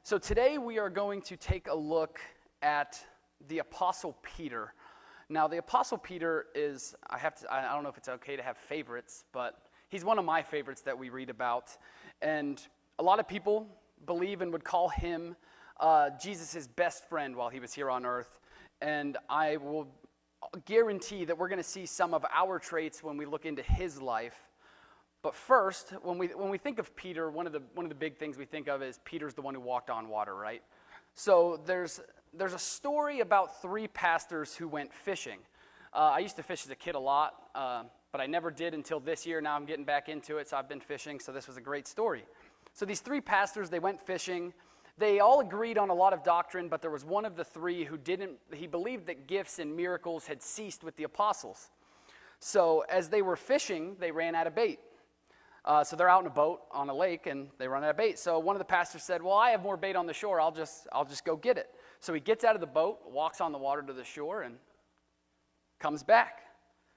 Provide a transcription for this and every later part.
So today we are going to take a look at the Apostle Peter. Now, the Apostle Peter is, I don't know if it's okay to have favorites, but he's one of my favorites that we read about. And a lot of people believe and would call him Jesus' best friend while he was here on earth. And I will guarantee that we're going to see some of our traits when we look into his life. But first, when we think of Peter, one of the big things we think of is Peter's the one who walked on water, right? So there's a story about three pastors who went fishing. I used to fish as a kid a lot, but I never did until this year. Now I'm getting back into it, so I've been fishing, so this was a great story. So these three pastors, they went fishing. They all agreed on a lot of doctrine, but there was one of the three who didn't. He believed that gifts and miracles had ceased with the apostles. So as they were fishing, they ran out of bait. So they're out in a boat on a lake, and they run out of bait. So one of the pastors said, well, I have more bait on the shore. I'll just go get it. So he gets out of the boat, walks on the water to the shore, and comes back.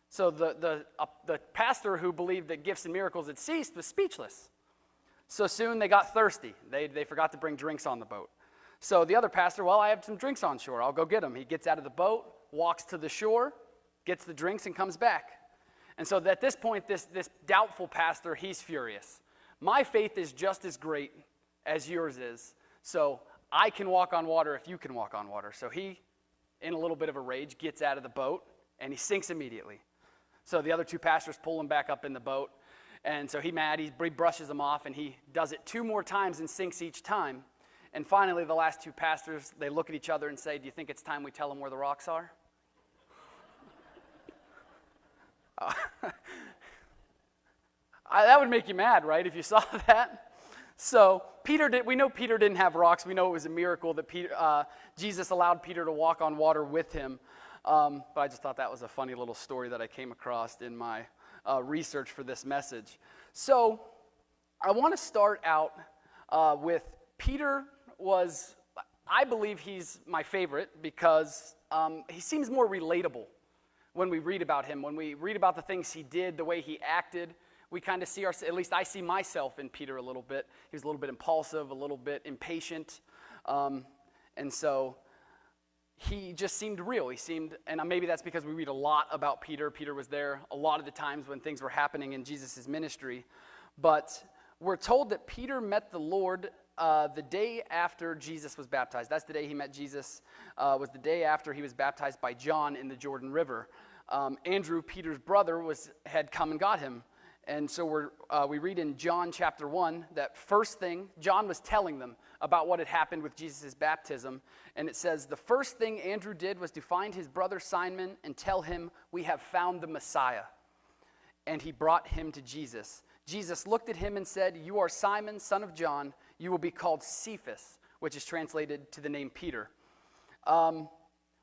So the pastor who believed that gifts and miracles had ceased was speechless. So soon they got thirsty. They forgot to bring drinks on the boat. So the other pastor, well, I have some drinks on shore. I'll go get them. He gets out of the boat, walks to the shore, gets the drinks, and comes back. And so at this point, this doubtful pastor, he's furious. My faith is just as great as yours is, so I can walk on water if you can walk on water. So he, in a little bit of a rage, gets out of the boat, and he sinks immediately. So the other two pastors pull him back up in the boat, and so he's mad. He brushes them off, and he does it 2 more times and sinks each time. And finally, the last two pastors, they look at each other and say, do you think it's time we tell them where the rocks are? That would make you mad, right, if you saw that? So we know Peter didn't have rocks. We know it was a miracle that Jesus allowed Peter to walk on water with him. But I just thought that was a funny little story that I came across in my research for this message. So I want to start out with Peter I believe he's my favorite because he seems more relatable. When we read about him, when we read about the things he did, the way he acted, we kind of see at least I see myself in Peter a little bit. He was a little bit impulsive, a little bit impatient, and so he just seemed real. And maybe that's because we read a lot about Peter. Peter was there a lot of the times when things were happening in Jesus' ministry, but we're told that Peter met the Lord the day after Jesus was baptized. That's the day he met Jesus, was the day after he was baptized by John in the Jordan River. Andrew, Peter's brother, had come and got him. And so we read in John chapter 1 that first thing, John was telling them about what had happened with Jesus' baptism. And it says, the first thing Andrew did was to find his brother Simon and tell him, we have found the Messiah. And he brought him to Jesus. Jesus looked at him and said, you are Simon, son of John. You will be called Cephas, which is translated to the name Peter.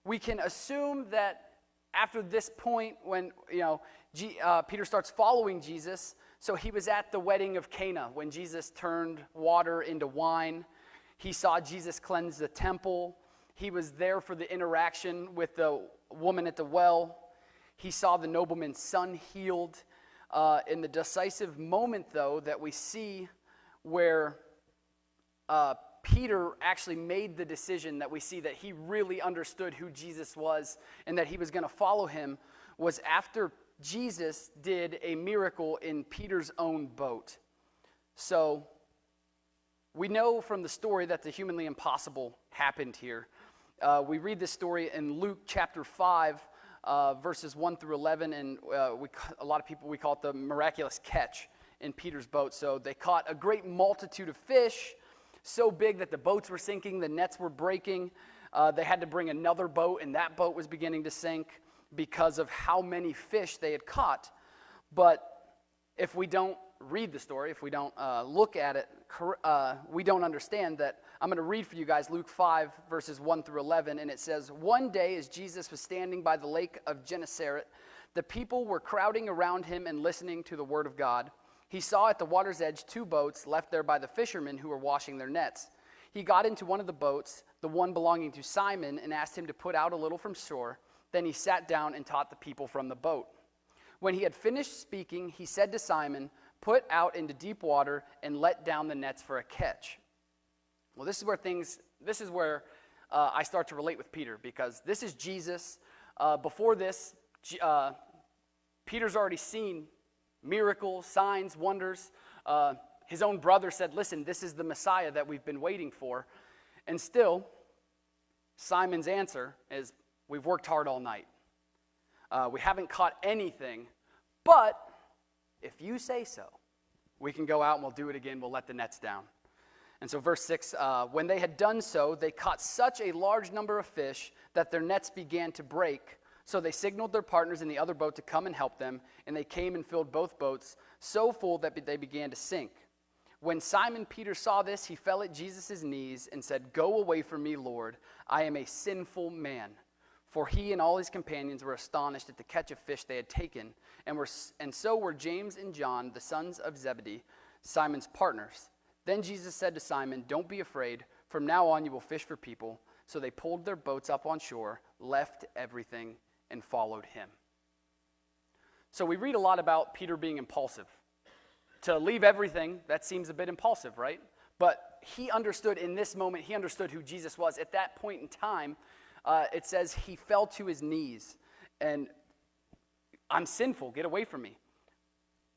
We can assume that after this point, when Peter starts following Jesus, so he was at the wedding of Cana when Jesus turned water into wine. He saw Jesus cleanse the temple. He was there for the interaction with the woman at the well. He saw the nobleman's son healed. In the decisive moment, though, that we see where Peter actually made the decision, that we see that he really understood who Jesus was and that he was going to follow him, was after Jesus did a miracle in Peter's own boat. So we know from the story that the humanly impossible happened here. We read this story in Luke chapter 5, verses 1 through 11, and a lot of people, we call it the miraculous catch in Peter's boat. So they caught a great multitude of fish, so big that the boats were sinking, the nets were breaking. They had to bring another boat, and that boat was beginning to sink because of how many fish they had caught. But if we don't read the story, if we don't look at it, we don't understand that. I'm going to read for you guys Luke 5, verses 1 through 11, and it says, one day as Jesus was standing by the lake of Gennesaret, the people were crowding around him and listening to the word of God. He saw at the water's edge 2 boats left there by the fishermen who were washing their nets. He got into one of the boats, the one belonging to Simon, and asked him to put out a little from shore. Then he sat down and taught the people from the boat. When he had finished speaking, he said to Simon, put out into deep water and let down the nets for a catch. Well, this is where I start to relate with Peter, because this is Jesus. Before this, Peter's already seen miracles, signs, wonders. His own brother said, listen, this is the Messiah that we've been waiting for. And still, Simon's answer is, we've worked hard all night. We haven't caught anything, but if you say so, we can go out and we'll do it again. We'll let the nets down. And so verse 6, when they had done so, they caught such a large number of fish that their nets began to break. So they signaled their partners in the other boat to come and help them, and they came and filled both boats so full that they began to sink. When Simon Peter saw this, he fell at Jesus' knees and said, "Go away from me, Lord, I am a sinful man." For he and all his companions were astonished at the catch of fish they had taken, and so were James and John, the sons of Zebedee, Simon's partners. Then Jesus said to Simon, "Don't be afraid. From now on you will fish for people." So they pulled their boats up on shore, left everything, and followed him. So we read a lot about Peter being impulsive. To leave everything, that seems a bit impulsive, right? But he understood in this moment, he understood who Jesus was. At that point in time, it says he fell to his knees. And I'm sinful, get away from me.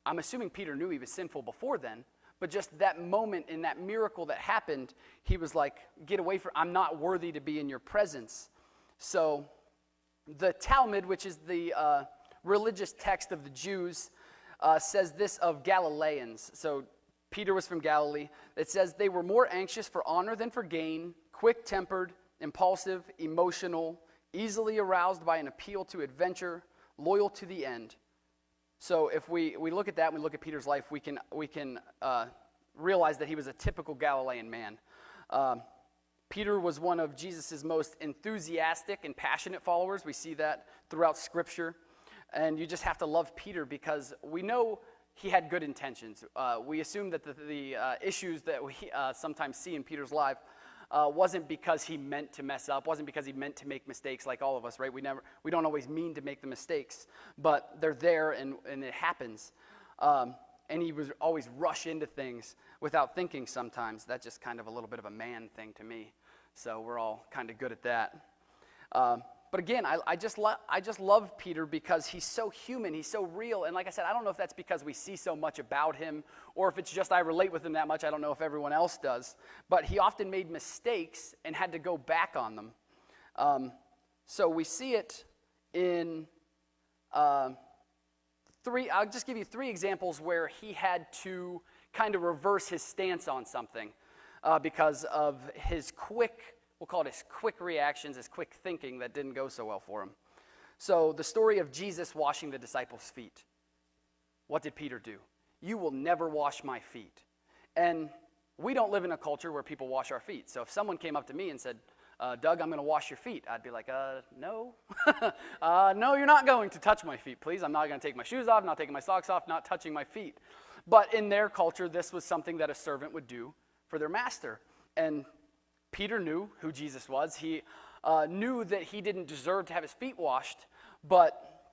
I'm assuming Peter knew he was sinful before then. But just that moment in that miracle that happened, he was like, get away from, I'm not worthy to be in your presence. So the Talmud, which is the religious text of the Jews, says this of Galileans. So Peter was from Galilee. It says they were more anxious for honor than for gain, quick-tempered, impulsive, emotional, easily aroused by an appeal to adventure, loyal to the end. So if we look at that and we look at Peter's life, we can realize that he was a typical Galilean man. Peter was one of Jesus' most enthusiastic and passionate followers. We see that throughout Scripture. And you just have to love Peter because we know he had good intentions. We assume that the issues that we sometimes see in Peter's life wasn't because he meant to mess up, wasn't because he meant to make mistakes like all of us, right? We don't always mean to make the mistakes, but they're there and it happens. And he was always rush into things without thinking sometimes. That's just kind of a little bit of a man thing to me. So we're all kind of good at that. But again, I just love Peter because he's so human, he's so real. And like I said, I don't know if that's because we see so much about him or if it's just I relate with him that much. I don't know if everyone else does. But he often made mistakes and had to go back on them. So we see it in I'll just give you 3 examples where he had to kind of reverse his stance on something because of his we'll call it his quick reactions, his quick thinking that didn't go so well for him. So the story of Jesus washing the disciples' feet. What did Peter do? You will never wash my feet. And we don't live in a culture where people wash our feet. So if someone came up to me and said, Doug, I'm going to wash your feet, I'd be like, no. No, you're not going to touch my feet, please. I'm not going to take my shoes off, not taking my socks off, not touching my feet. But in their culture, this was something that a servant would do for their master. And Peter knew who Jesus was. He knew that he didn't deserve to have his feet washed, but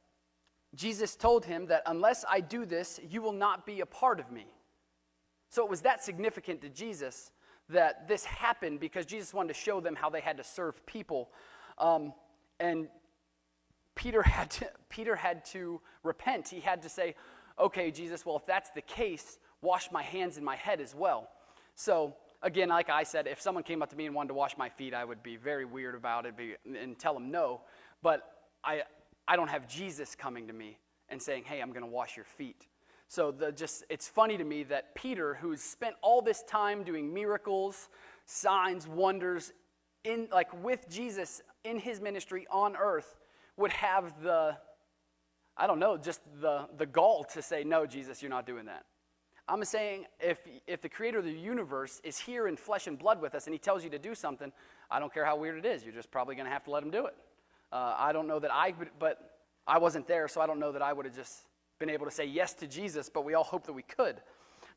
Jesus told him that unless I do this, you will not be a part of me. So it was that significant to Jesus that this happened because Jesus wanted to show them how they had to serve people. And Peter had to repent. He had to say, okay, Jesus, well, if that's the case, wash my hands and my head as well. So again, like I said, if someone came up to me and wanted to wash my feet, I would be very weird about it and tell them no. But I don't have Jesus coming to me and saying, hey, I'm going to wash your feet. So it's funny to me that Peter, who's spent all this time doing miracles, signs, wonders, with Jesus in his ministry on earth, would have the gall to say, no, Jesus, you're not doing that. I'm saying if the creator of the universe is here in flesh and blood with us and he tells you to do something, I don't care how weird it is. You're just probably going to have to let him do it. I don't know that but I wasn't there, so I don't know that I would have just been able to say yes to Jesus, but we all hope that we could.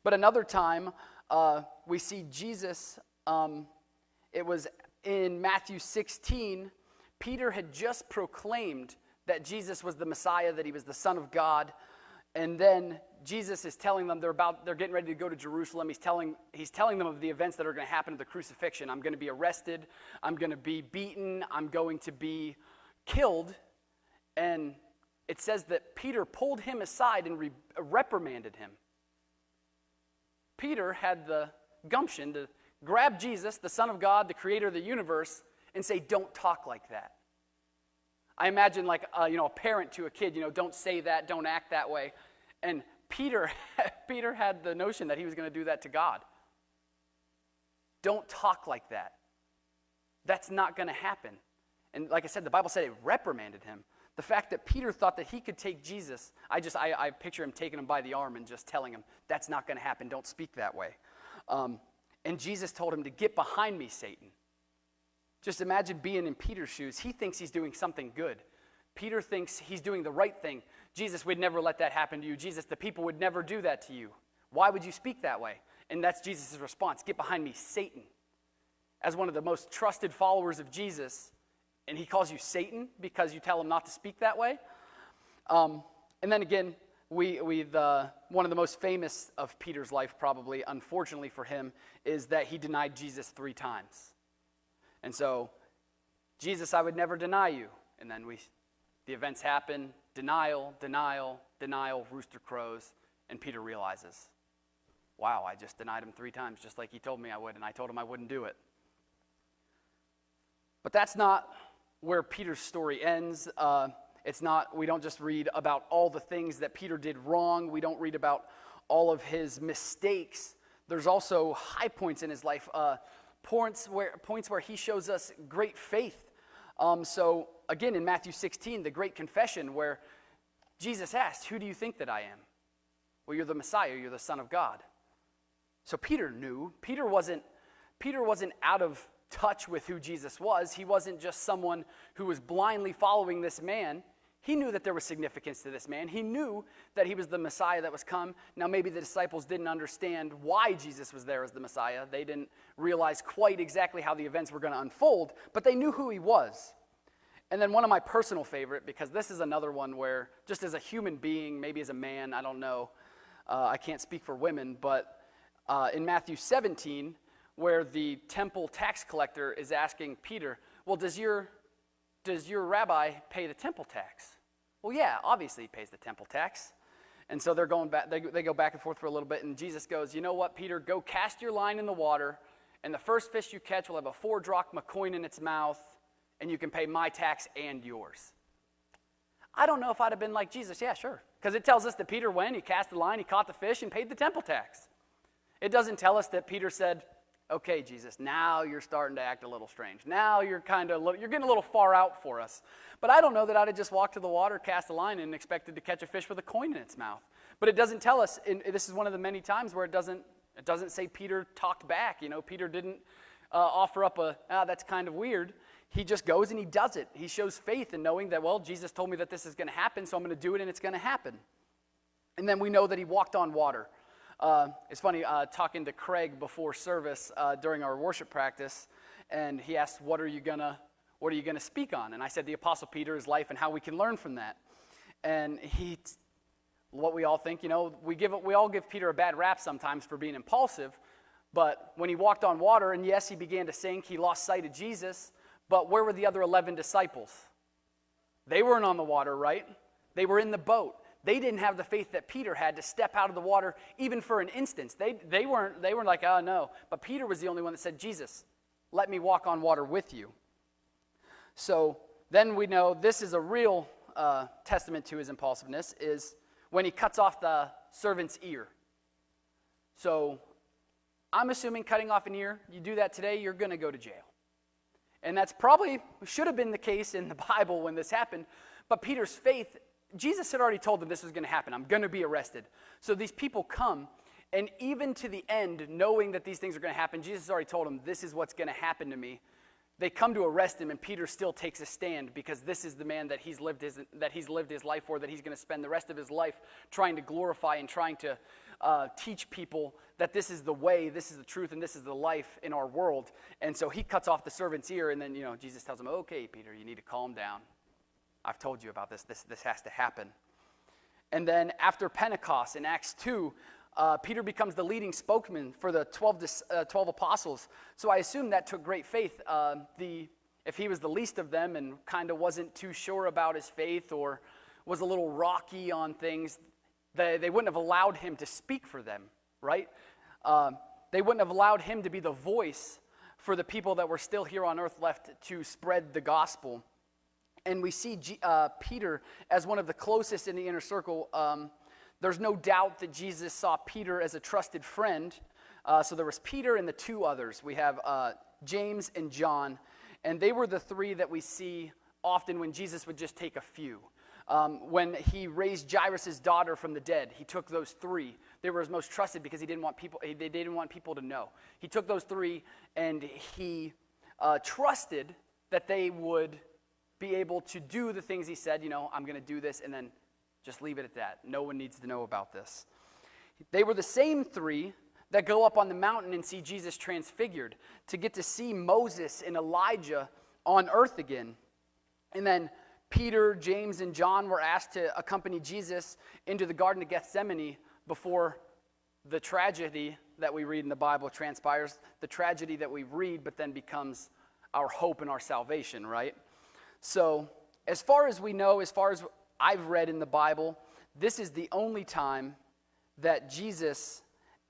But another time, we see Jesus, it was in Matthew 16, Peter had just proclaimed that Jesus was the Messiah, that he was the Son of God, and then Jesus is telling them they're getting ready to go to Jerusalem. He's telling them of the events that are going to happen at the crucifixion. I'm going to be arrested. I'm going to be beaten. I'm going to be killed. And it says that Peter pulled him aside and reprimanded him. Peter had the gumption to grab Jesus, the Son of God, the creator of the universe, and say, don't talk like that. I imagine like a parent to a kid, don't say that, don't act that way. And Peter had the notion that he was going to do that to God. Don't talk like that. That's not going to happen. And like I said, the Bible said it reprimanded him. The fact that Peter thought that he could take Jesus, I picture him taking him by the arm and just telling him, that's not going to happen, don't speak that way. And Jesus told him to get behind me, Satan. Just imagine being in Peter's shoes. He thinks he's doing something good. Peter thinks he's doing the right thing. Jesus, we'd never let that happen to you. Jesus, the people would never do that to you. Why would you speak that way? And that's Jesus' response. Get behind me, Satan. As one of the most trusted followers of Jesus, and he calls you Satan because you tell him not to speak that way. And then again, one of the most famous of Peter's life, probably, unfortunately for him, is that he denied Jesus 3 times. And so, Jesus, I would never deny you. And then the events happen, denial, rooster crows, and Peter realizes, wow, I just denied him 3 times, just like he told me I would, and I told him I wouldn't do it. But that's not where Peter's story ends. We don't just read about all the things that Peter did wrong. We don't read about all of his mistakes. There's also high points in his life, points where he shows us great faith. So again, in Matthew 16, the great confession where Jesus asked, who do you think that I am? Well, you're the Messiah, you're the Son of God. So Peter knew. Peter wasn't out of touch with who Jesus was. He wasn't just someone who was blindly following this man. He knew that there was significance to this man. He knew that he was the Messiah that was come. Now, maybe the disciples didn't understand why Jesus was there as the Messiah. They didn't realize quite exactly how the events were going to unfold, but they knew who he was. And then one of my personal favorite, because this is another one where, just as a human being, maybe as a man, I don't know, I can't speak for women, but in Matthew 17, where the temple tax collector is asking Peter, well, does your rabbi pay the temple tax? Well, yeah, obviously he pays the temple tax. And so they're going back, they go back and forth for a little bit, and Jesus goes, you know what, Peter, go cast your line in the water, and the first fish you catch will have a 4 drachma coin in its mouth, and you can pay my tax and yours. I don't know if I'd have been like Jesus. Yeah, sure. Because it tells us that Peter went, he cast the line, he caught the fish, and paid the temple tax. It doesn't tell us that Peter said, okay, Jesus, now you're starting to act a little strange. Now you're getting a little far out for us. But I don't know that I'd have just walked to the water, cast a line, and expected to catch a fish with a coin in its mouth. But it doesn't tell us, and this is one of the many times where it doesn't say Peter talked back. Peter didn't offer up that's kind of weird. He just goes and he does it. He shows faith in knowing that, well, Jesus told me that this is going to happen, so I'm going to do it, and it's going to happen. And then we know that he walked on water. It's funny, talking to Craig before service during our worship practice, and he asked, what are you gonna speak on? And I said, the Apostle Peter's life and how we can learn from that. And what we all think, we all give Peter a bad rap sometimes for being impulsive, but when he walked on water, and yes, he began to sink, he lost sight of Jesus, but where were the other 11 disciples? They weren't on the water, right? They were in the boat. They didn't have the faith that Peter had to step out of the water even for an instant. They weren't like, oh no. But Peter was the only one that said, Jesus, let me walk on water with you. So then we know this is a real testament to his impulsiveness is when he cuts off the servant's ear. So I'm assuming cutting off an ear, you do that today, you're going to go to jail. And that's probably should have been the case in the Bible when this happened. But Peter's faith, Jesus had already told them this was going to happen. I'm going to be arrested. So these people come, and even to the end, knowing that these things are going to happen, Jesus already told them, this is what's going to happen to me. They come to arrest him, and Peter still takes a stand because this is the man that he's lived his life for, that he's going to spend the rest of his life trying to glorify and trying to teach people that this is the way, this is the truth, and this is the life in our world. And so he cuts off the servant's ear, and then Jesus tells him, okay, Peter, you need to calm down. I've told you about this. This has to happen. And then after Pentecost in Acts 2, Peter becomes the leading spokesman for the 12 apostles. So I assume that took great faith. If he was the least of them and kind of wasn't too sure about his faith or was a little rocky on things, they wouldn't have allowed him to speak for them, right? They wouldn't have allowed him to be the voice for the people that were still here on earth left to spread the gospel. And we see Peter as one of the closest in the inner circle. There's no doubt that Jesus saw Peter as a trusted friend. So there was Peter and the two others. We have James and John. And they were the three that we see often when Jesus would just take a few. When he raised Jairus' daughter from the dead, he took those three. They were his most trusted because they didn't want people to know. He took those three and he trusted that they would be able to do the things he said, I'm going to do this, and then just leave it at that. No one needs to know about this. They were the same three that go up on the mountain and see Jesus transfigured, to get to see Moses and Elijah on earth again. And then Peter, James, and John were asked to accompany Jesus into the Garden of Gethsemane before the tragedy that we read in the Bible transpires, the tragedy that we read but then becomes our hope and our salvation, right? So as far as we know, as far as I've read in the Bible, this is the only time that Jesus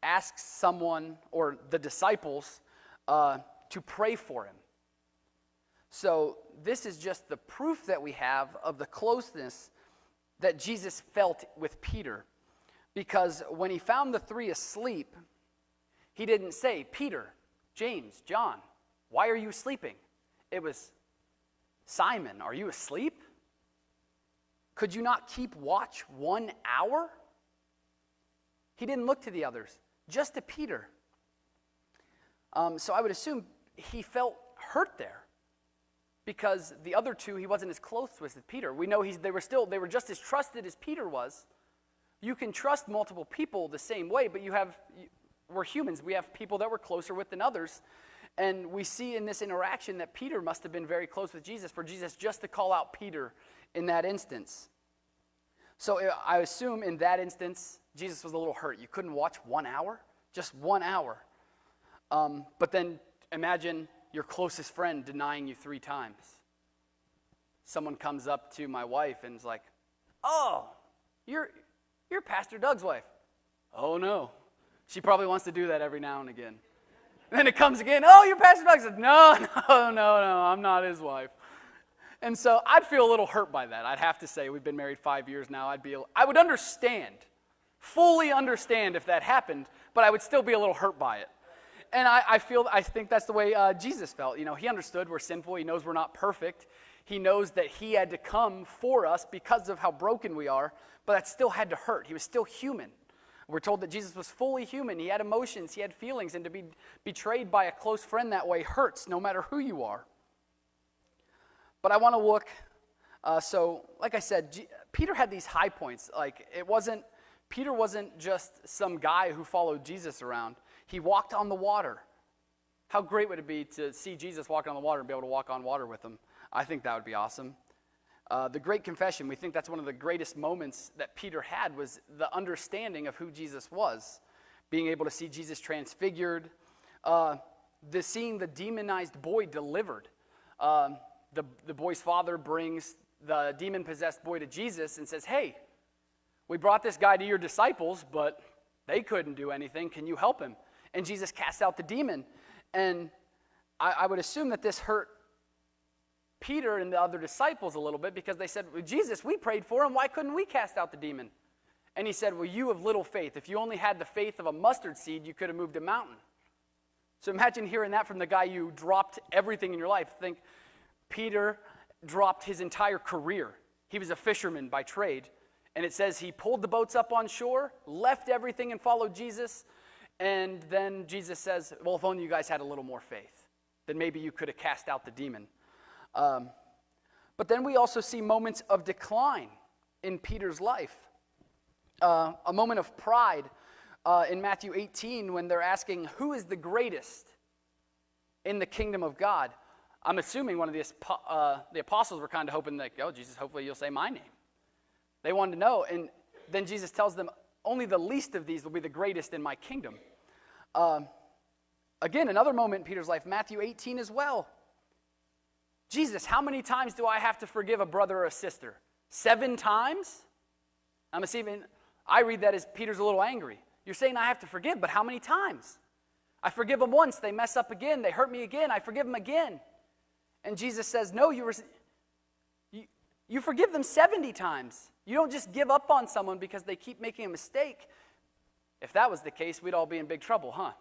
asks someone or the disciples to pray for him. So this is just the proof that we have of the closeness that Jesus felt with Peter. Because when he found the three asleep, he didn't say, Peter, James, John, why are you sleeping? It was, Simon, are you asleep? Could you not keep watch 1 hour? He didn't look to the others, just to Peter. So I would assume he felt hurt there, because the other two he wasn't as close with as Peter. We know they were just as trusted as Peter was. You can trust multiple people the same way, but we're humans. We have people that we're closer with than others. And we see in this interaction that Peter must have been very close with Jesus for Jesus just to call out Peter in that instance. So I assume in that instance, Jesus was a little hurt. You couldn't watch 1 hour? Just 1 hour. But then imagine your closest friend denying you 3 times. Someone comes up to my wife and is like, oh, you're Pastor Doug's wife. Oh, no. She probably wants to do that every now and again. And then it comes again, oh, you're Pastor Doug. I said, no, I'm not his wife. And so I'd feel a little hurt by that. I'd have to say, we've been married 5 years now. I would understand, fully understand if that happened, but I would still be a little hurt by it. And I think that's the way Jesus felt. He understood we're sinful. He knows we're not perfect. He knows that he had to come for us because of how broken we are, but that still had to hurt. He was still human. We're told that Jesus was fully human. He had emotions. He had feelings. And to be betrayed by a close friend that way hurts no matter who you are. But I want to look. So like I said, Peter had these high points. Peter wasn't just some guy who followed Jesus around. He walked on the water. How great would it be to see Jesus walking on the water and be able to walk on water with him? I think that would be awesome. The Great Confession, we think that's one of the greatest moments that Peter had, was the understanding of who Jesus was. Being able to see Jesus transfigured, seeing the demonized boy delivered. The boy's father brings the demon-possessed boy to Jesus and says, hey, we brought this guy to your disciples, but they couldn't do anything. Can you help him? And Jesus casts out the demon. And I would assume that this hurt Peter and the other disciples a little bit, because they said, well, Jesus, we prayed for him. Why couldn't we cast out the demon? And he said, well, you have little faith. If you only had the faith of a mustard seed, you could have moved a mountain. So imagine hearing that from the guy you dropped everything in your life. Think Peter dropped his entire career. He was a fisherman by trade. And it says he pulled the boats up on shore, left everything and followed Jesus. And then Jesus says, well, if only you guys had a little more faith, then maybe you could have cast out the demon. But then we also see moments of decline in Peter's life. A moment of pride in Matthew 18 when they're asking, who is the greatest in the kingdom of God? I'm assuming one of the apostles were kind of hoping that, oh, Jesus, hopefully you'll say my name. They wanted to know. And then Jesus tells them, only the least of these will be the greatest in my kingdom. Again, another moment in Peter's life, Matthew 18 as well. Jesus, how many times do I have to forgive a brother or a sister? 7 times? I'm assuming, I read that as Peter's a little angry. You're saying I have to forgive, but how many times? I forgive them once, they mess up again, they hurt me again, I forgive them again. And Jesus says, no, you forgive them 70 times. You don't just give up on someone because they keep making a mistake. If that was the case, we'd all be in big trouble, huh?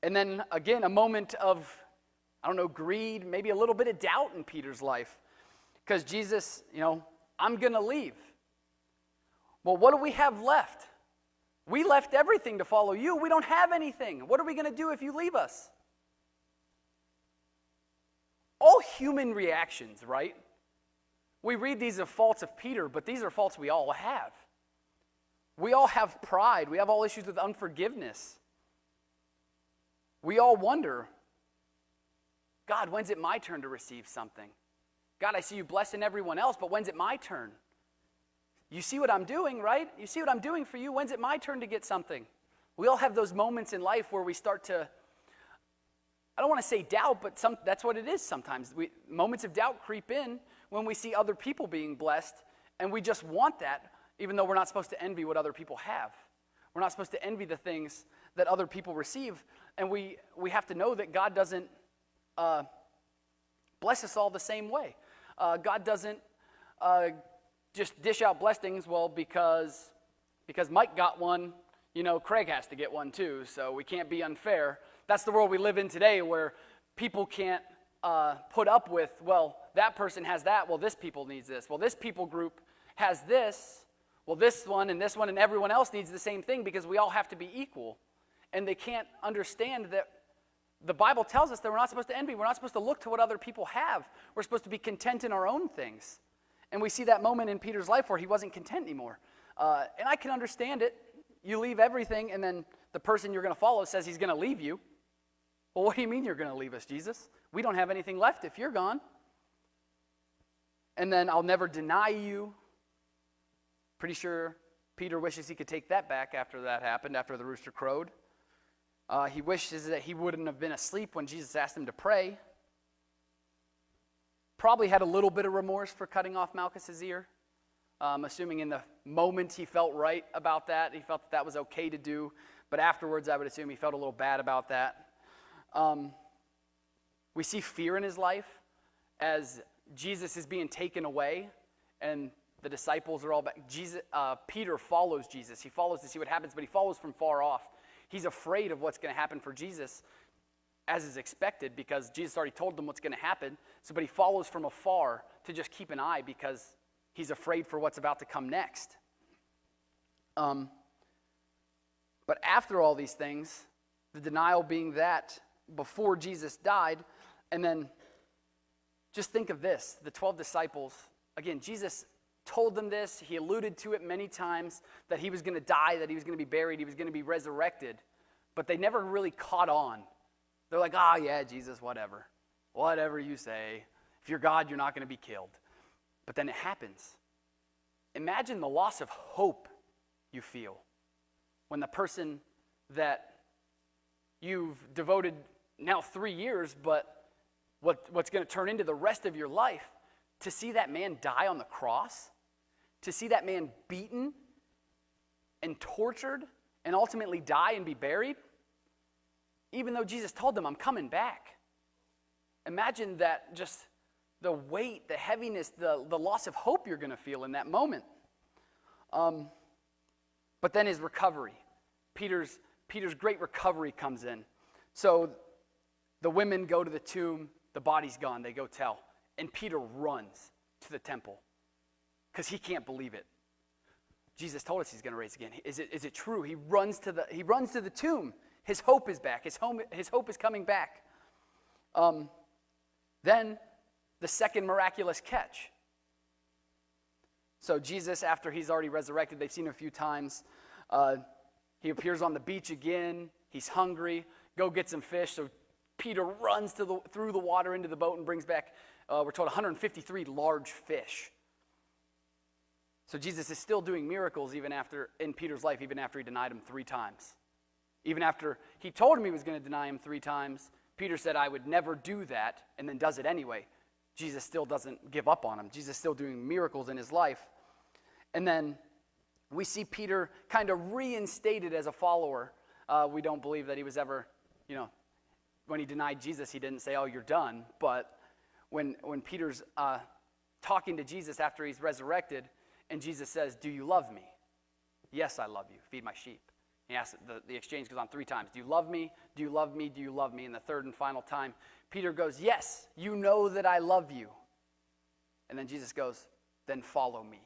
And then again, a moment of, greed, maybe a little bit of doubt in Peter's life. Because Jesus, I'm going to leave. Well, what do we have left? We left everything to follow you. We don't have anything. What are we going to do if you leave us? All human reactions, right? We read these as faults of Peter, but these are faults we all have. We all have pride. We have all issues with unforgiveness. We all wonder, God, when's it my turn to receive something? God, I see you blessing everyone else, but when's it my turn? You see what I'm doing, right? You see what I'm doing for you? When's it my turn to get something? We all have those moments in life where we start to, I don't want to say doubt, but that's what it is sometimes. Moments of doubt creep in when we see other people being blessed, and we just want that, even though we're not supposed to envy what other people have. We're not supposed to envy the things that other people receive, and we have to know that God doesn't bless us all the same way. God doesn't just dish out blessings, well, because Mike got one, Craig has to get one too, so we can't be unfair. That's the world we live in today, where people can't put up with, well, that person has that, well, this people needs this. Well, this people group has this, well, this one and everyone else needs the same thing because we all have to be equal. And they can't understand that the Bible tells us that we're not supposed to envy. We're not supposed to look to what other people have. We're supposed to be content in our own things. And we see that moment in Peter's life where he wasn't content anymore. And I can understand it. You leave everything, and then the person you're going to follow says he's going to leave you. Well, what do you mean you're going to leave us, Jesus? We don't have anything left if you're gone. And then I'll never deny you. Pretty sure Peter wishes he could take that back after that happened, after the rooster crowed. He wishes that he wouldn't have been asleep when Jesus asked him to pray. Probably had a little bit of remorse for cutting off Malchus's ear. Assuming in the moment he felt right about that. He felt that was okay to do. But afterwards, I would assume he felt a little bad about that. We see fear in his life as Jesus is being taken away and the disciples are all back. Peter follows Jesus. He follows to see what happens, but he follows from far off. He's afraid of what's going to happen for Jesus, as is expected, because Jesus already told them what's going to happen. But he follows from afar to just keep an eye because he's afraid for what's about to come next. But after all these things, the denial being that before Jesus died, and then just think of this, the 12 disciples, again, Jesus told them this, he alluded to it many times, that he was going to die, that he was going to be buried, he was going to be resurrected, but they never really caught on. They're like, yeah, Jesus, whatever you say. If you're God, you're not going to be killed. But then it happens. Imagine the loss of hope you feel when the person that you've devoted now 3 years, but what's going to turn into the rest of your life, to see that man die on the cross, to see that man beaten and tortured and ultimately die and be buried, even though Jesus told them, I'm coming back. Imagine that, just the weight, the heaviness, the loss of hope you're going to feel in that moment. But then his recovery. Peter's great recovery comes in. So the women go to the tomb, the body's gone, they go tell. And Peter runs to the temple because he can't believe it. Jesus told us he's going to raise again. Is it true? He runs to the tomb. His hope is back. His hope is coming back. Then the second miraculous catch. So Jesus, after he's already resurrected, they've seen him a few times. He appears on the beach again. He's hungry. Go get some fish. So Peter runs through the water into the boat and brings back, we're told, 153 large fish. So Jesus is still doing miracles even after, in Peter's life, even after he denied him 3 times. Even after he told him he was going to deny him 3 times, Peter said, I would never do that, and then does it anyway. Jesus still doesn't give up on him. Jesus is still doing miracles in his life. And then we see Peter kind of reinstated as a follower. We don't believe that he was ever, when he denied Jesus, he didn't say, oh, you're done. But when Peter's talking to Jesus after he's resurrected, and Jesus says, do you love me? Yes, I love you. Feed my sheep. He asks, the exchange goes on 3 times. Do you love me? Do you love me? Do you love me? And the third and final time, Peter goes, yes, you know that I love you. And then Jesus goes, then follow me.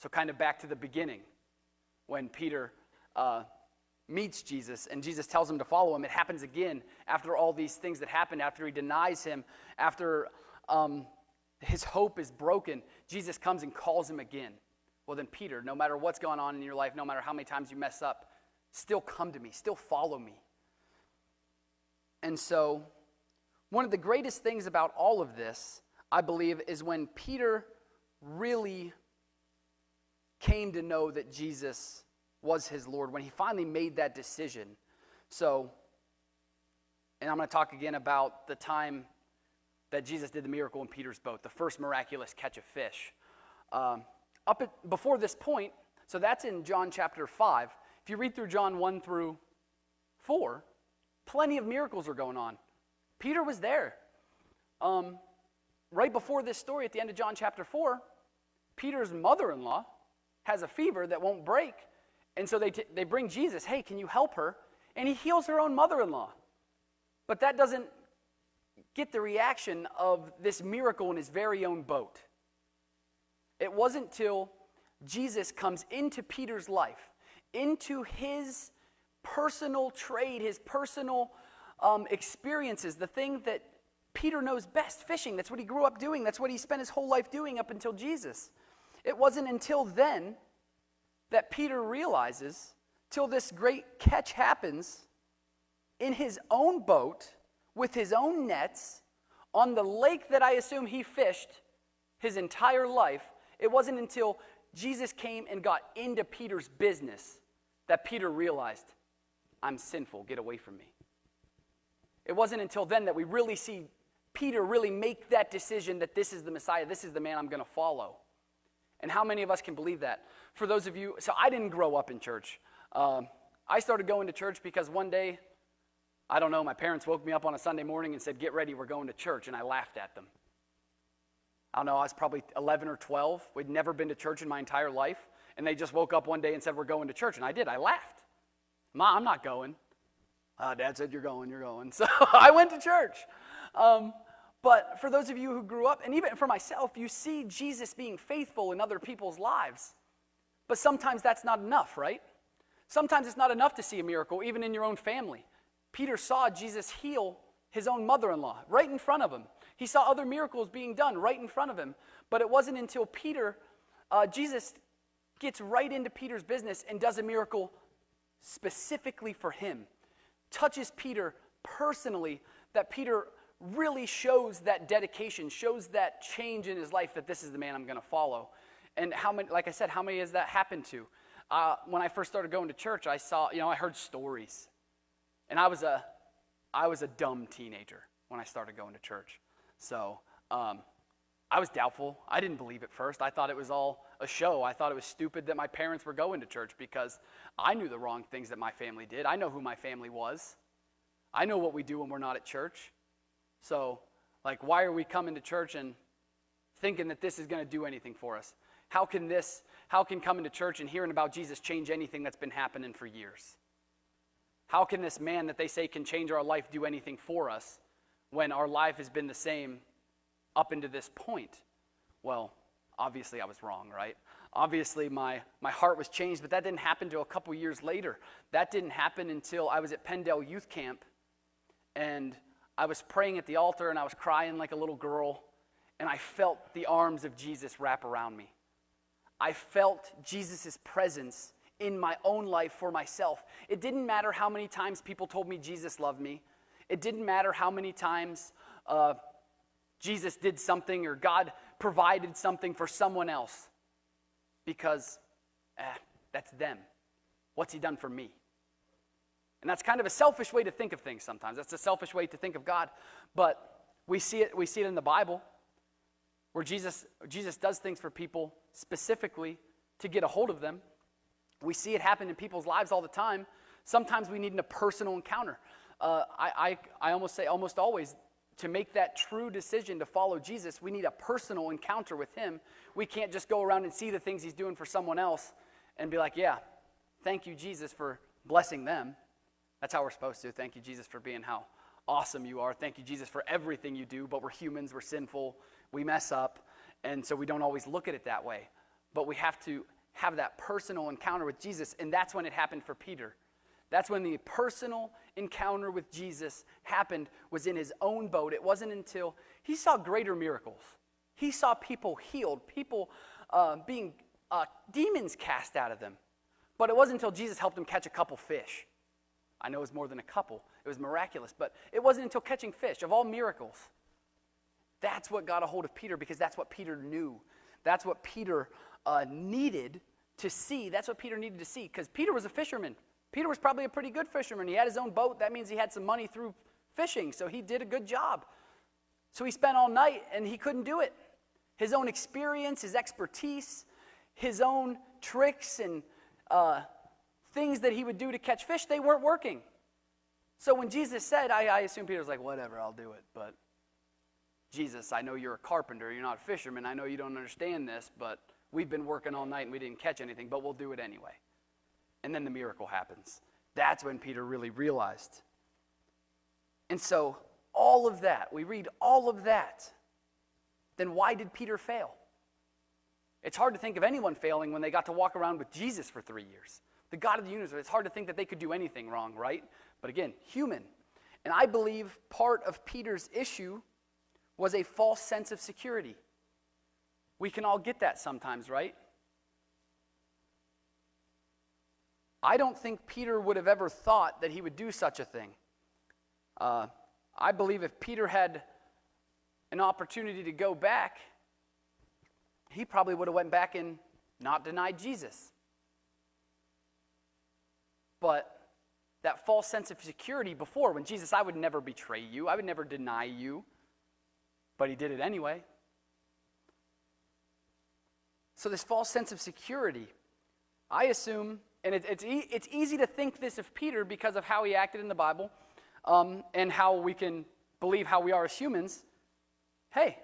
So kind of back to the beginning, when Peter meets Jesus and Jesus tells him to follow him, it happens again after all these things that happened, after he denies him, after his hope is broken. Jesus comes and calls him again. Well, then Peter, no matter what's going on in your life, no matter how many times you mess up, still come to me, still follow me. And so one of the greatest things about all of this, I believe, is when Peter really came to know that Jesus was his Lord, when he finally made that decision. So, and I'm going to talk again about the time that Jesus did the miracle in Peter's boat, the first miraculous catch of fish. Before this point, so that's in John chapter 5. If you read through John 1 through 4, plenty of miracles are going on. Peter was there. Right before this story, at the end of John chapter 4, Peter's mother-in-law has a fever that won't break. And so they bring Jesus, hey, can you help her? And he heals her own mother-in-law. But that doesn't get the reaction of this miracle in his very own boat. It wasn't till Jesus comes into Peter's life, into his personal trade, his personal experiences, the thing that Peter knows best, fishing. That's what he grew up doing. That's what he spent his whole life doing up until Jesus. It wasn't until then that Peter realizes, till this great catch happens in his own boat, with his own nets, on the lake that I assume he fished his entire life. It wasn't until Jesus came and got into Peter's business that Peter realized, I'm sinful, get away from me. It wasn't until then that we really see Peter really make that decision that this is the Messiah, this is the man I'm going to follow. And how many of us can believe that? For those of you, so I didn't grow up in church. I started going to church because one day, I don't know, my parents woke me up on a Sunday morning and said, get ready, we're going to church, and I laughed at them. I don't know, I was probably 11 or 12. We'd never been to church in my entire life, and they just woke up one day and said, we're going to church, and I did. I laughed. Mom, I'm not going. Dad said, you're going. So I went to church. But for those of you who grew up, and even for myself, you see Jesus being faithful in other people's lives. But sometimes that's not enough, right? Sometimes it's not enough to see a miracle, even in your own family. Peter saw Jesus heal his own mother-in-law right in front of him. He saw other miracles being done right in front of him. But it wasn't until Jesus gets right into Peter's business and does a miracle specifically for him, touches Peter personally, that Peter really shows that dedication, shows that change in his life, that this is the man I'm going to follow. And how many, like I said, how many has that happened to? When I first started going to church, I saw, I heard stories. And I was a dumb teenager when I started going to church. So I was doubtful. I didn't believe at first. I thought it was all a show. I thought it was stupid that my parents were going to church because I knew the wrong things that my family did. I know who my family was. I know what we do when we're not at church. So, why are we coming to church and thinking that this is going to do anything for us? How can coming to church and hearing about Jesus change anything that's been happening for years? How can this man that they say can change our life do anything for us when our life has been the same up into this point? Well, obviously I was wrong, right? Obviously my heart was changed, but that didn't happen until a couple years later. That didn't happen until I was at Pendale Youth Camp, and I was praying at the altar, and I was crying like a little girl, and I felt the arms of Jesus wrap around me. I felt Jesus' presence in my own life for myself. It didn't matter how many times people told me Jesus loved me. It didn't matter how many times Jesus did something or God provided something for someone else. because that's them. What's he done for me? And that's kind of a selfish way to think of things sometimes. That's a selfish way to think of God. But we see it in the Bible where Jesus does things for people specifically to get a hold of them. We see it happen in people's lives all the time. Sometimes we need a personal encounter. I almost say almost always, to make that true decision to follow Jesus, we need a personal encounter with him. We can't just go around and see the things he's doing for someone else and be like, yeah, thank you, Jesus, for blessing them. That's how we're supposed to. Thank you, Jesus, for being how awesome you are. Thank you, Jesus, for everything you do. But we're humans, we're sinful, we mess up, and so we don't always look at it that way. But we have to have that personal encounter with Jesus, and that's when it happened for Peter. That's when the personal encounter with Jesus happened, was in his own boat. It wasn't until he saw greater miracles. He saw people healed, people being demons cast out of them. But it wasn't until Jesus helped him catch a couple fish. I know it was more than a couple. It was miraculous. But it wasn't until catching fish, of all miracles. That's what got a hold of Peter, because that's what Peter knew. That's what Peter needed to see. That's what Peter needed to see, because Peter was a fisherman. Peter was probably a pretty good fisherman. He had his own boat. That means he had some money through fishing, so he did a good job. So he spent all night, and he couldn't do it. His own experience, his expertise, his own tricks and things that he would do to catch fish, they weren't working. So when Jesus said, I assume Peter was like, whatever, I'll do it. But Jesus, I know you're a carpenter, you're not a fisherman. I know you don't understand this, but we've been working all night and we didn't catch anything, but we'll do it anyway. And then the miracle happens. That's when Peter really realized. And so all of that, we read all of that. Then why did Peter fail? It's hard to think of anyone failing when they got to walk around with Jesus for 3 years. The God of the universe, it's hard to think that they could do anything wrong, right? But again, human. And I believe part of Peter's issue was a false sense of security. We can all get that sometimes, right? I don't think Peter would have ever thought that he would do such a thing. I believe if Peter had an opportunity to go back, he probably would have went back and not denied Jesus. But that false sense of security before, when Jesus, I would never betray you, I would never deny you, but he did it anyway. So this false sense of security, I assume, and it's easy to think this of Peter because of how he acted in the Bible, and how we can believe how we are as humans. Hey,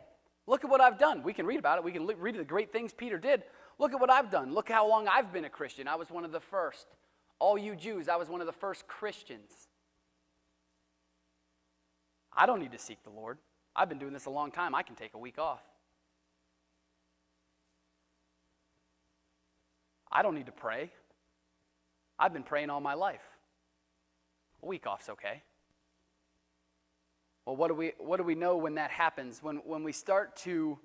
look at what I've done. We can read about it. We can read the great things Peter did. Look at what I've done. Look how long I've been a Christian. I was one of the first. All you Jews, I was one of the first Christians. I don't need to seek the Lord. I've been doing this a long time. I can take a week off. I don't need to pray. I've been praying all my life. A week off's okay. Well, what do we know when that happens? When we start to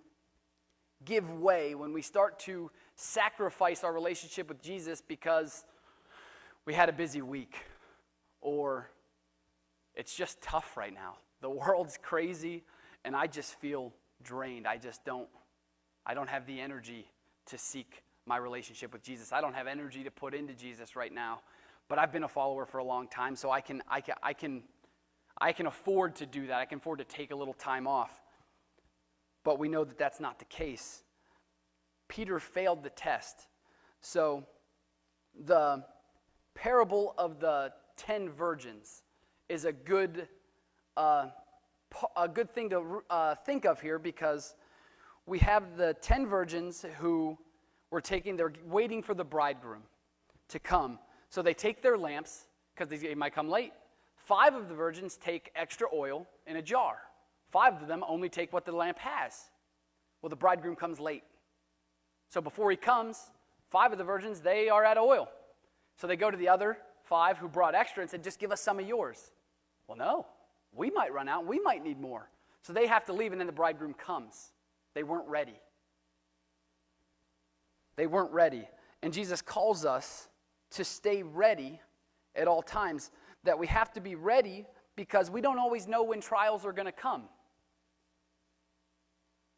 give way, when we start to sacrifice our relationship with Jesus because we had a busy week, or it's just tough right now. The world's crazy, and I just feel drained. I don't have the energy to seek my relationship with Jesus. I don't have energy to put into Jesus right now. But I've been a follower for a long time, so I can afford to do that. I can afford to take a little time off. But we know that that's not the case. Peter failed the test. So the parable of the 10 virgins is a good thing to think of here, because we have the 10 virgins who they're waiting for the bridegroom to come. So they take their lamps, because they might come late. 5 of the virgins take extra oil in a jar. 5 of them only take what the lamp has. Well, the bridegroom comes late. So before he comes, 5 of the virgins, they are out of oil. So they go to the other 5 who brought extra and said, just give us some of yours. Well, no, we might run out. We might need more. So they have to leave, and then the bridegroom comes. They weren't ready. They weren't ready. And Jesus calls us to stay ready at all times, that we have to be ready because we don't always know when trials are going to come.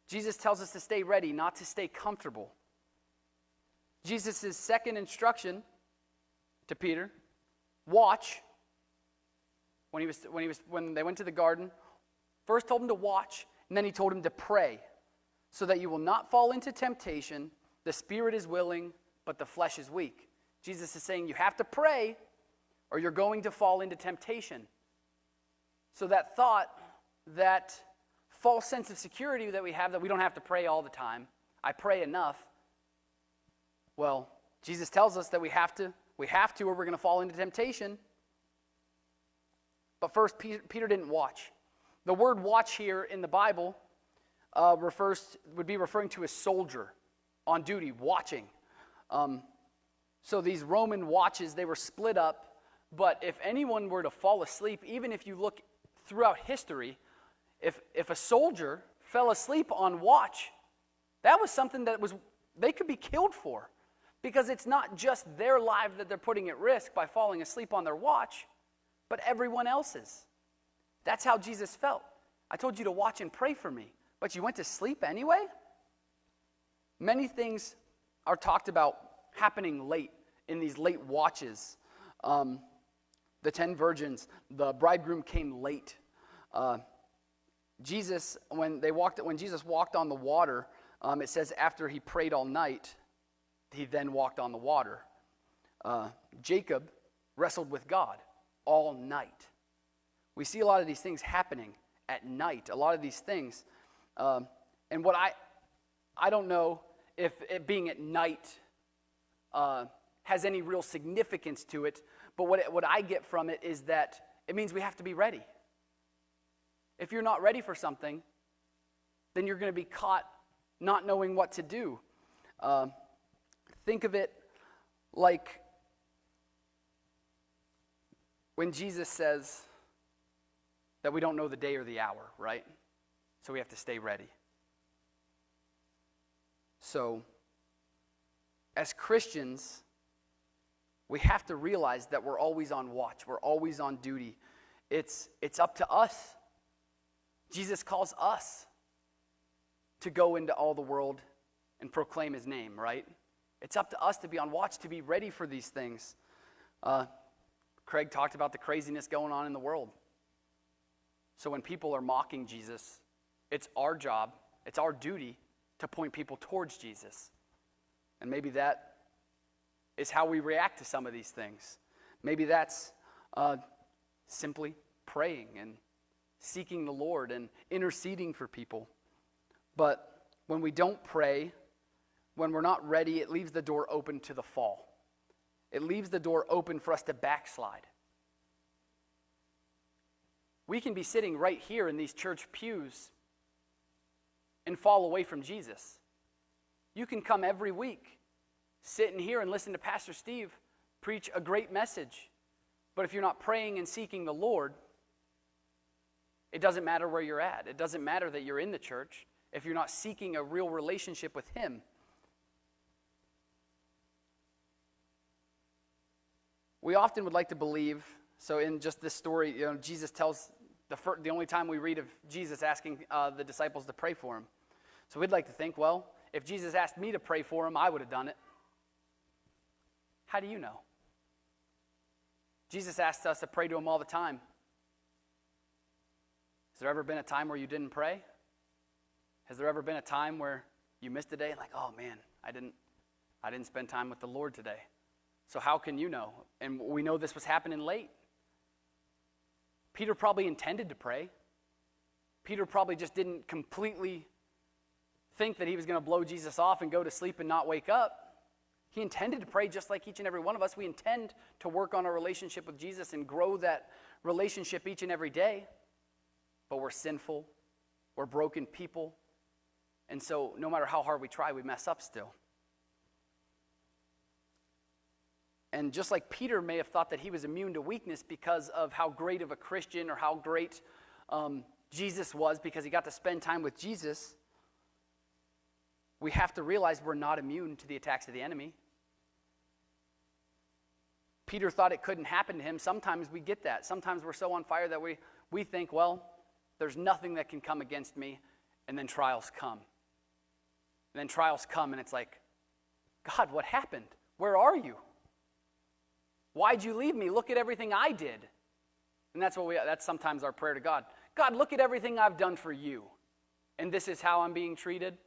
Jesus tells us to stay ready, not to stay comfortable. Jesus' second instruction to Peter, watch. When they went to the garden, first told him to watch, and then he told him to pray, so that you will not fall into temptation. The spirit is willing, but the flesh is weak. Jesus is saying you have to pray, or you're going to fall into temptation. So that thought, that false sense of security that we have, that we don't have to pray all the time, I pray enough. Well, Jesus tells us that we have to, or we're going to fall into temptation. But first, Peter didn't watch. The word watch here in the Bible would be referring to a soldier on duty, watching. So these Roman watches, they were split up. But if anyone were to fall asleep, even if you look throughout history, if a soldier fell asleep on watch, that was something that they could be killed for. Because it's not just their life that they're putting at risk by falling asleep on their watch, but everyone else's. That's how Jesus felt. I told you to watch and pray for me, but you went to sleep anyway? Many things are talked about happening late, in these late watches. The 10 virgins, the bridegroom came late. Jesus, when Jesus walked on the water, it says after he prayed all night, he then walked on the water. Jacob wrestled with God all night. We see a lot of these things happening at night, a lot of these things. And what I don't know if it being at night has any real significance to it, but what I get from it is that it means we have to be ready. If you're not ready for something, then you're going to be caught not knowing what to do. Think of it like when Jesus says that we don't know the day or the hour, right? So we have to stay ready. So, as Christians, we have to realize that we're always on watch. We're always on duty. It's up to us. Jesus calls us to go into all the world and proclaim his name, right? It's up to us to be on watch, to be ready for these things. Craig talked about the craziness going on in the world. So when people are mocking Jesus, it's our job, it's our duty to point people towards Jesus. And maybe that is how we react to some of these things. Maybe that's simply praying and seeking the Lord and interceding for people. But when we don't pray, when we're not ready, it leaves the door open to the fall. It leaves the door open for us to backslide. We can be sitting right here in these church pews and fall away from Jesus. You can come every week, sit in here and listen to Pastor Steve preach a great message. But if you're not praying and seeking the Lord, it doesn't matter where you're at. It doesn't matter that you're in the church if you're not seeking a real relationship with him. We often would like to believe, so in just this story, Jesus tells, the only time we read of Jesus asking the disciples to pray for him. So we'd like to think, well, if Jesus asked me to pray for him, I would have done it. How do you know? Jesus asks us to pray to him all the time. Has there ever been a time where you didn't pray? Has there ever been a time where you missed a day and like, oh man, I didn't spend time with the Lord today? So how can you know? And we know this was happening late. Peter probably intended to pray. Peter probably just didn't completely think that he was going to blow Jesus off and go to sleep and not wake up. He intended to pray just like each and every one of us. We intend to work on our relationship with Jesus and grow that relationship each and every day. But we're sinful. We're broken people. And so no matter how hard we try, we mess up still. And just like Peter may have thought that he was immune to weakness because of how great of a Christian or how great Jesus was because he got to spend time with Jesus, we have to realize we're not immune to the attacks of the enemy. Peter thought it couldn't happen to him. Sometimes we get that. Sometimes we're so on fire that we think, well, there's nothing that can come against me, and then trials come. And then trials come, and it's like, God, what happened? Where are you? Why'd you leave me? Look at everything I did. And that's sometimes our prayer to God. God, look at everything I've done for you. And this is how I'm being treated.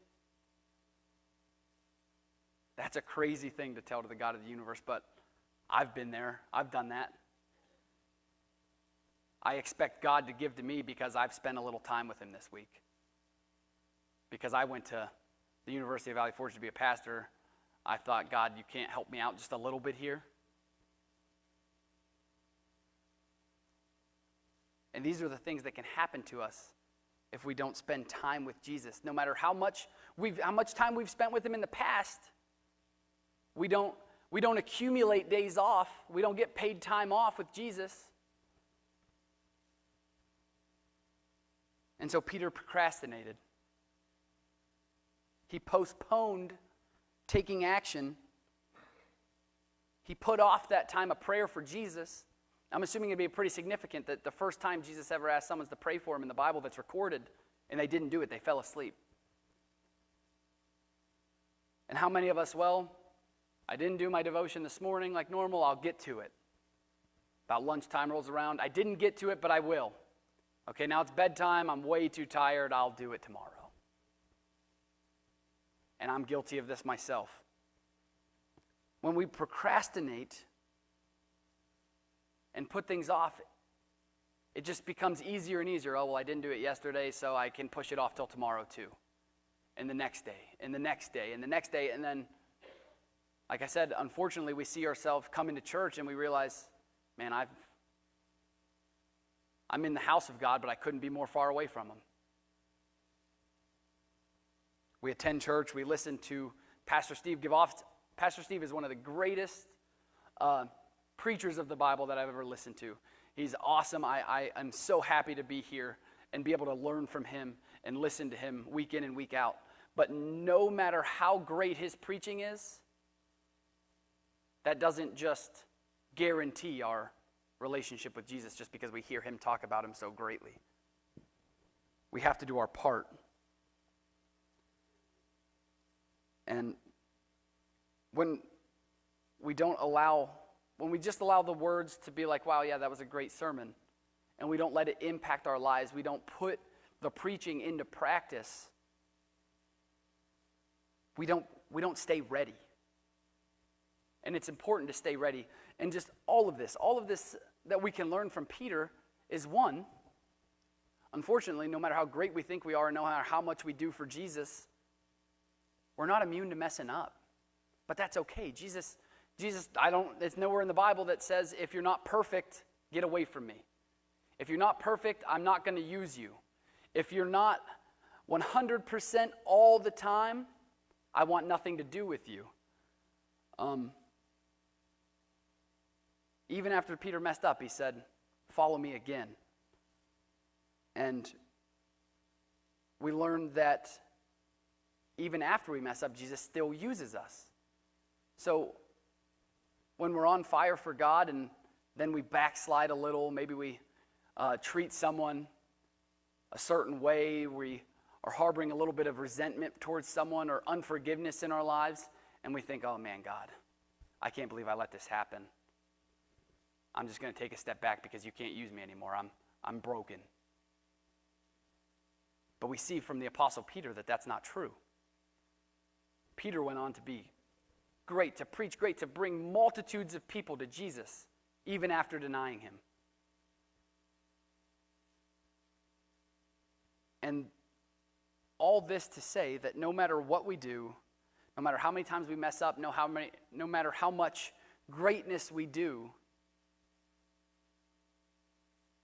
That's a crazy thing to tell to the God of the universe, but I've been there. I've done that. I expect God to give to me because I've spent a little time with him this week. Because I went to the University of Valley Forge to be a pastor, I thought, God, you can't help me out just a little bit here? And these are the things that can happen to us if we don't spend time with Jesus. No matter how much time we've spent with him in the past, we don't accumulate days off. We don't get paid time off with Jesus. And so Peter procrastinated. He postponed taking action. He put off that time of prayer for Jesus. I'm assuming it'd be pretty significant that the first time Jesus ever asked someone to pray for him in the Bible that's recorded, and they didn't do it, they fell asleep. And how many of us, well, I didn't do my devotion this morning like normal, I'll get to it. About lunchtime rolls around, I didn't get to it, but I will. Okay, now it's bedtime, I'm way too tired, I'll do it tomorrow. And I'm guilty of this myself. When we procrastinate and put things off, it just becomes easier and easier. Oh, well, I didn't do it yesterday, so I can push it off till tomorrow too. And the next day, and the next day, and the next day, and then, like I said, unfortunately, we see ourselves coming to church and we realize, man, I'm in the house of God, but I couldn't be more far away from him. We attend church, we listen to Pastor Steve give off. Pastor Steve is one of the greatest preachers of the Bible that I've ever listened to. He's awesome. I am so happy to be here and be able to learn from him and listen to him week in and week out. But no matter how great his preaching is, that doesn't just guarantee our relationship with Jesus just because we hear him talk about him so greatly. We have to do our part. And when we just allow the words to be like, wow, yeah, that was a great sermon, and we don't let it impact our lives, we don't put the preaching into practice, we don't stay ready. And it's important to stay ready. And just all of this that we can learn from Peter is one, unfortunately, no matter how great we think we are, no matter how much we do for Jesus, we're not immune to messing up. But that's okay. Jesus, it's nowhere in the Bible that says, if you're not perfect, get away from me. If you're not perfect, I'm not going to use you. If you're not 100% all the time, I want nothing to do with you. Even after Peter messed up, he said, follow me again. And we learned that even after we mess up, Jesus still uses us. So when we're on fire for God and then we backslide a little, maybe we treat someone a certain way, we are harboring a little bit of resentment towards someone or unforgiveness in our lives, and we think, oh man, God, I can't believe I let this happen. I'm just going to take a step back because you can't use me anymore. I'm broken. But we see from the Apostle Peter that that's not true. Peter went on to be great, to preach great, to bring multitudes of people to Jesus, even after denying him. And all this to say that no matter what we do, no matter how many times we mess up, no matter how much greatness we do,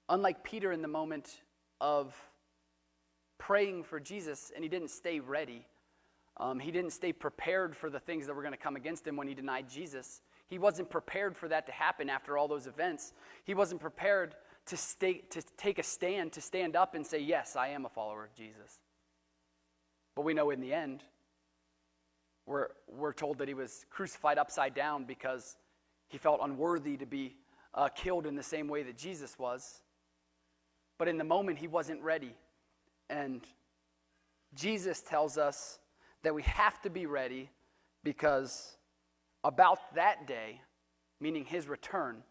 unlike Peter in the moment of praying for Jesus, and he didn't stay ready, he didn't stay prepared for the things that were going to come against him when he denied Jesus. He wasn't prepared for that to happen after all those events. He wasn't prepared to take a stand, to stand up and say, yes, I am a follower of Jesus. But we know in the end, we're told that he was crucified upside down because he felt unworthy to be killed in the same way that Jesus was. But in the moment, he wasn't ready. And Jesus tells us that we have to be ready because about that day, meaning his return,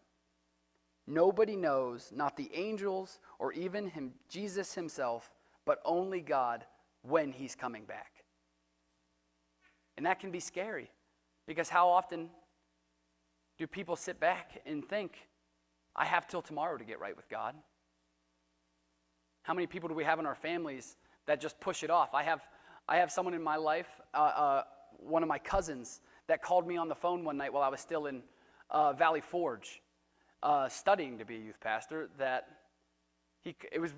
nobody knows, not the angels or even Jesus himself, but only God, when he's coming back. And that can be scary, because how often do people sit back and think, I have till tomorrow to get right with God? How many people do we have in our families that just push it off? I have someone in my life, one of my cousins, that called me on the phone one night while I was still in Valley Forge, studying to be a youth pastor, that it was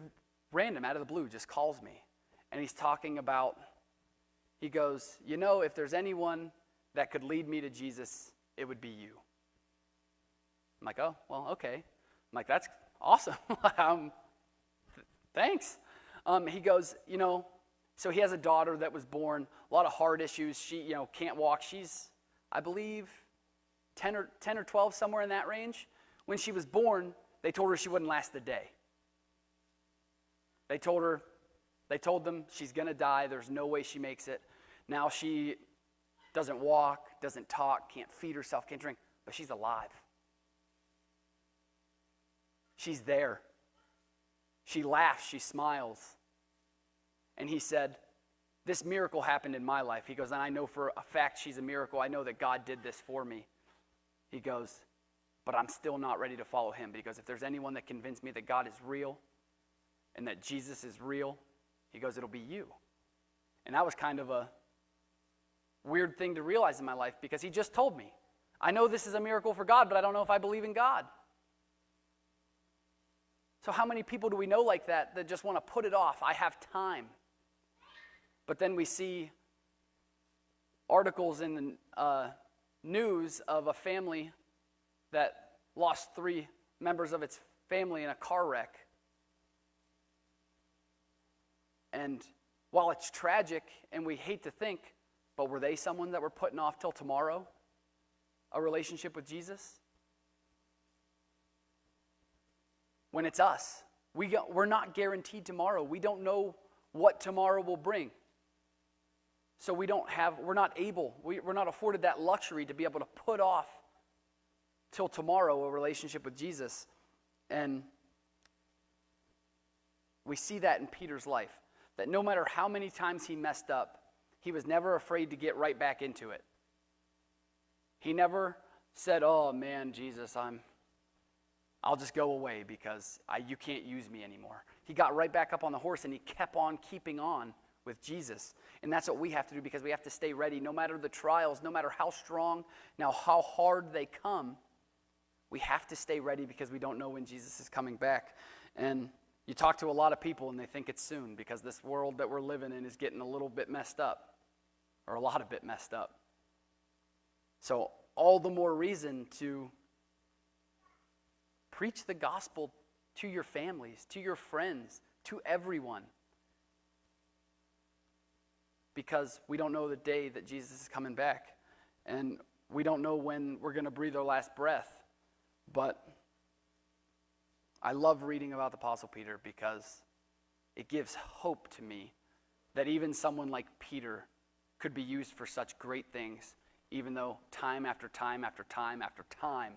random, out of the blue, just calls me. And he's talking about, he goes, if there's anyone that could lead me to Jesus, it would be you. I'm like, oh, well, okay. I'm like, that's awesome. Thanks. He goes, so he has a daughter that was born, a lot of heart issues. She, can't walk. She's, I believe, 10 or 12, somewhere in that range. When she was born, they told her she wouldn't last the day. They told them she's going to die. There's no way she makes it. Now she doesn't walk, doesn't talk, can't feed herself, can't drink, but she's alive. She's there. She laughs, she smiles. And he said, this miracle happened in my life. He goes, and I know for a fact she's a miracle. I know that God did this for me. He goes, but I'm still not ready to follow him. Because if there's anyone that convinced me that God is real and that Jesus is real, he goes, it'll be you. And that was kind of a weird thing to realize in my life, because he just told me, I know this is a miracle for God, but I don't know if I believe in God. So how many people do we know like that just want to put it off? I have time. But then we see articles in the news of a family that lost 3 members of its family in a car wreck. And while it's tragic and we hate to think, but were they someone that were putting off till tomorrow a relationship with Jesus? When it's us, we're not guaranteed tomorrow. We don't know what tomorrow will bring. So we're not afforded that luxury to be able to put off till tomorrow a relationship with Jesus. And we see that in Peter's life, that no matter how many times he messed up, he was never afraid to get right back into it. He never said, oh man, Jesus, I'll just go away because you can't use me anymore. He got right back up on the horse and he kept on keeping on with Jesus. And that's what we have to do, because we have to stay ready no matter the trials, no matter how strong, now how hard they come. We have to stay ready because we don't know when Jesus is coming back. And you talk to a lot of people and they think it's soon, because this world that we're living in is getting a little bit messed up, or a lot of bit messed up. So all the more reason to preach the gospel to your families, to your friends, to everyone. Because we don't know the day that Jesus is coming back. And we don't know when we're going to breathe our last breath. But I love reading about the Apostle Peter, because it gives hope to me that even someone like Peter could be used for such great things, even though time after time after time after time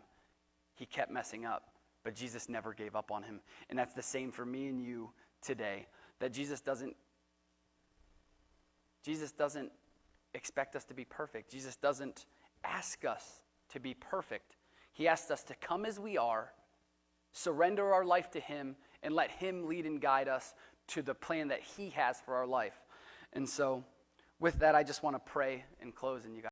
he kept messing up. But Jesus never gave up on him. And that's the same for me and you today. That Jesus doesn't expect us to be perfect. Jesus doesn't ask us to be perfect. He asks us to come as we are, surrender our life to him, and let him lead and guide us to the plan that he has for our life. And so with that, I just want to pray and close, and you guys